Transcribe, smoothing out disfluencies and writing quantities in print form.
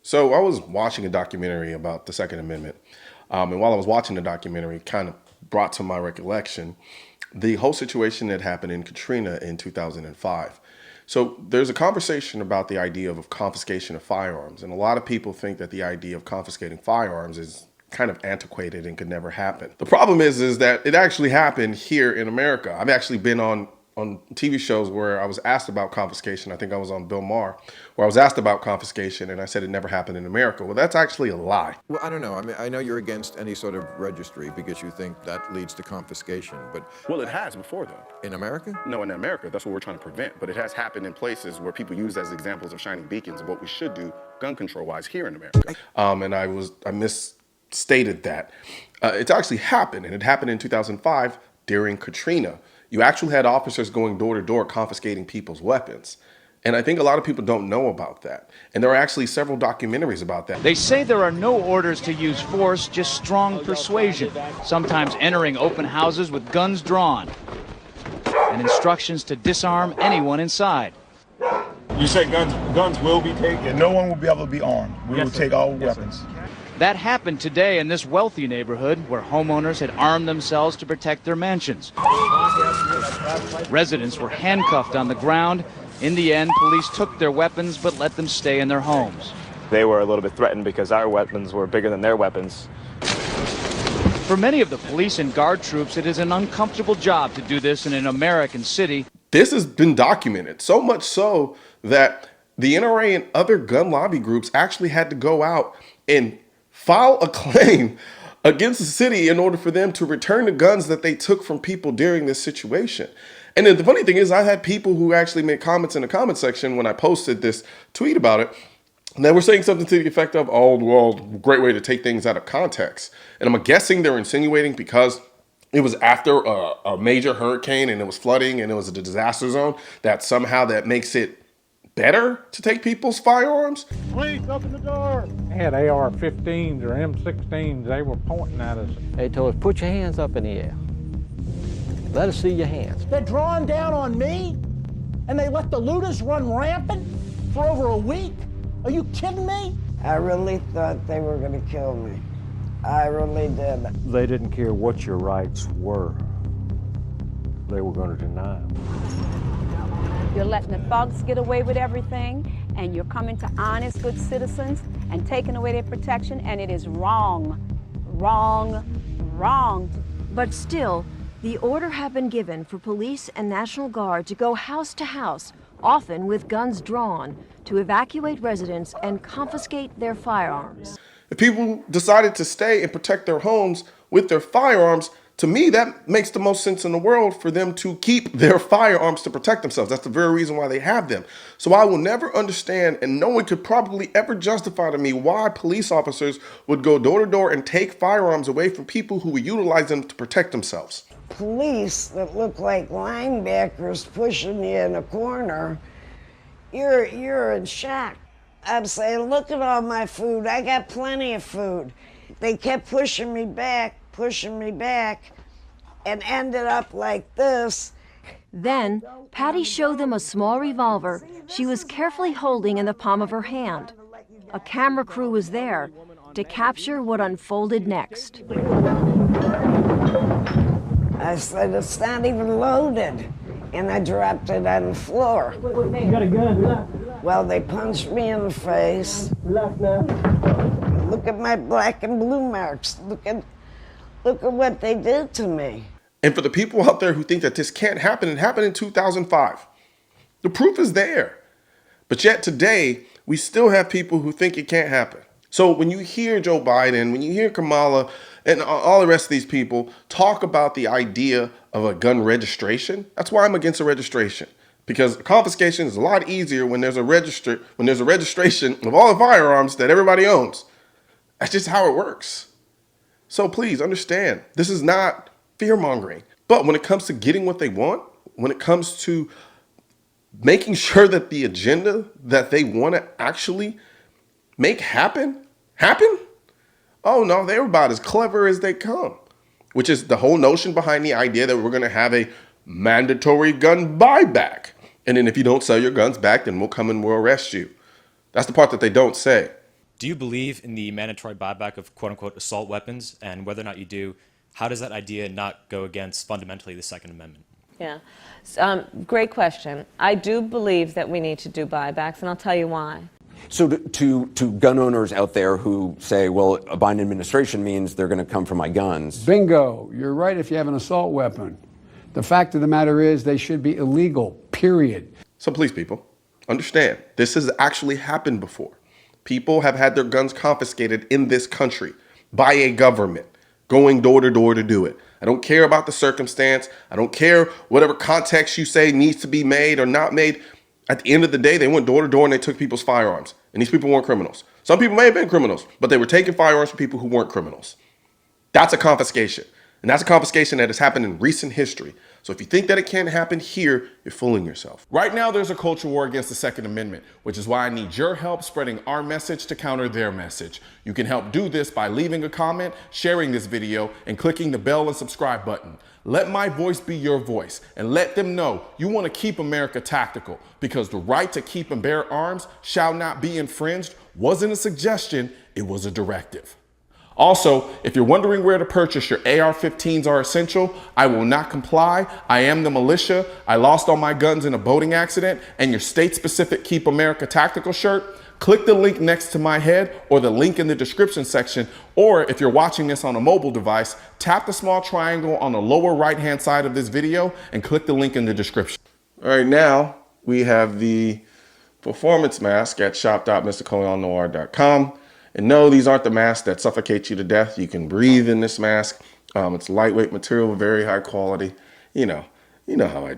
So I was watching a documentary about the Second Amendment. And while I was watching the documentary, it kind of brought to my recollection the whole situation that happened in Katrina in 2005. So there's a conversation about the idea of confiscation of firearms. And a lot of people think that the idea of confiscating firearms is kind of antiquated and could never happen. The problem is that it actually happened here in America. I've actually been on TV shows where I was asked about confiscation. I think I was on Bill Maher, where I was asked about confiscation, and I said it never happened in America. Well, that's actually a lie. Well, I don't know. I mean, I know you're against any sort of registry because you think that leads to confiscation, but... Well, it has before, though. In America? No, in America. That's what we're trying to prevent. But it has happened in places where people use as examples of shining beacons of what we should do gun control-wise here in America. And I misstated that. It's actually happened, and it happened in 2005 during Katrina. You actually had officers going door to door confiscating people's weapons. And I think a lot of people don't know about that. And there are actually several documentaries about that. They say there are no orders to use force, just strong persuasion, sometimes entering open houses with guns drawn, and instructions to disarm anyone inside. You say guns will be taken? Yeah, no one will be able to be armed. We will take all weapons. That happened today in this wealthy neighborhood where homeowners had armed themselves to protect their mansions. Residents were handcuffed on the ground. In the end, police took their weapons but let them stay in their homes. They were a little bit threatened because our weapons were bigger than their weapons. For many of the police and guard troops, it is an uncomfortable job to do this in an American city. This has been documented, so much so that the NRA and other gun lobby groups actually had to go out and file a claim against the city in order for them to return the guns that they took from people during this situation. And then the funny thing is, I had people who actually made comments in the comment section when I posted this tweet about it. And they were saying something to the effect of, oh, well, great way to take things out of context. And I'm guessing they're insinuating because it was after a major hurricane and it was flooding and it was a disaster zone, that somehow that makes it better to take people's firearms. Police, open the door. They had AR-15s or M16s. They were pointing at us. They told us, put your hands up in the air. Let us see your hands. They're drawing down on me, and they let the looters run rampant for over a week? Are you kidding me? I really thought they were going to kill me. I really did. They didn't care what your rights were. They were going to deny them. You're letting the thugs get away with everything, and you're coming to honest, good citizens and taking away their protection, and it is wrong, wrong, wrong. But still, the order had been given for police and National Guard to go house to house, often with guns drawn, to evacuate residents and confiscate their firearms. If people decided to stay and protect their homes with their firearms, to me, that makes the most sense in the world for them to keep their firearms to protect themselves. That's the very reason why they have them. So I will never understand, and no one could probably ever justify to me why police officers would go door to door and take firearms away from people who would utilize them to protect themselves. Police that look like linebackers pushing you in a corner, you're in shock. I'm saying, look at all my food. I got plenty of food. They kept pushing me back, and ended up like this. Then, Patty showed them a small revolver she was carefully holding in the palm of her hand. A camera crew was there to capture what unfolded next. I said, it's not even loaded. And I dropped it on the floor. You got a gun? Well, they punched me in the face. Look at my black and blue marks. Look at what they did to me. And for the people out there who think that this can't happen, it happened in 2005. The proof is there. But yet today, we still have people who think it can't happen. So when you hear Joe Biden, when you hear Kamala, and all the rest of these people talk about the idea of a gun registration, that's why I'm against a registration. Because confiscation is a lot easier when there's a registration of all the firearms that everybody owns. That's just how it works. So please understand, this is not fear-mongering. But when it comes to getting what they want, when it comes to making sure that the agenda that they want to actually make happen, oh no, they're about as clever as they come. Which is the whole notion behind the idea that we're going to have a mandatory gun buyback. And then if you don't sell your guns back, then we'll come and we'll arrest you. That's the part that they don't say. Do you believe in the mandatory buyback of quote-unquote assault weapons? And whether or not you do, how does that idea not go against fundamentally the Second Amendment? Yeah, great question. I do believe that we need to do buybacks, and I'll tell you why. So to gun owners out there who say, well, a Biden administration means they're going to come for my guns. Bingo. You're right if you have an assault weapon. The fact of the matter is they should be illegal, period. So please, people, understand, this has actually happened before. People have had their guns confiscated in this country by a government, going door to door to do it. I don't care about the circumstance. I don't care whatever context you say needs to be made or not made. At the end of the day, they went door to door and they took people's firearms. And these people weren't criminals. Some people may have been criminals, but they were taking firearms from people who weren't criminals. That's a confiscation. And that's a confiscation that has happened in recent history. So if you think that it can't happen here, you're fooling yourself. Right now, there's a culture war against the Second Amendment, which is why I need your help spreading our message to counter their message. You can help do this by leaving a comment, sharing this video, and clicking the bell and subscribe button. Let my voice be your voice, and let them know you want to keep America tactical, because the right to keep and bear arms shall not be infringed wasn't a suggestion, it was a directive. Also, if you're wondering where to purchase your AR-15s are essential, I will not comply. I am the militia. I lost all my guns in a boating accident. And your state-specific Keep America tactical shirt, click the link next to my head or the link in the description section. Or if you're watching this on a mobile device, tap the small triangle on the lower right-hand side of this video and click the link in the description. All right, now we have the performance mask at shop.mrcolionnoir.com. And no, these aren't the masks that suffocate you to death. You can breathe in this mask. It's lightweight material, very high quality. You know how I do.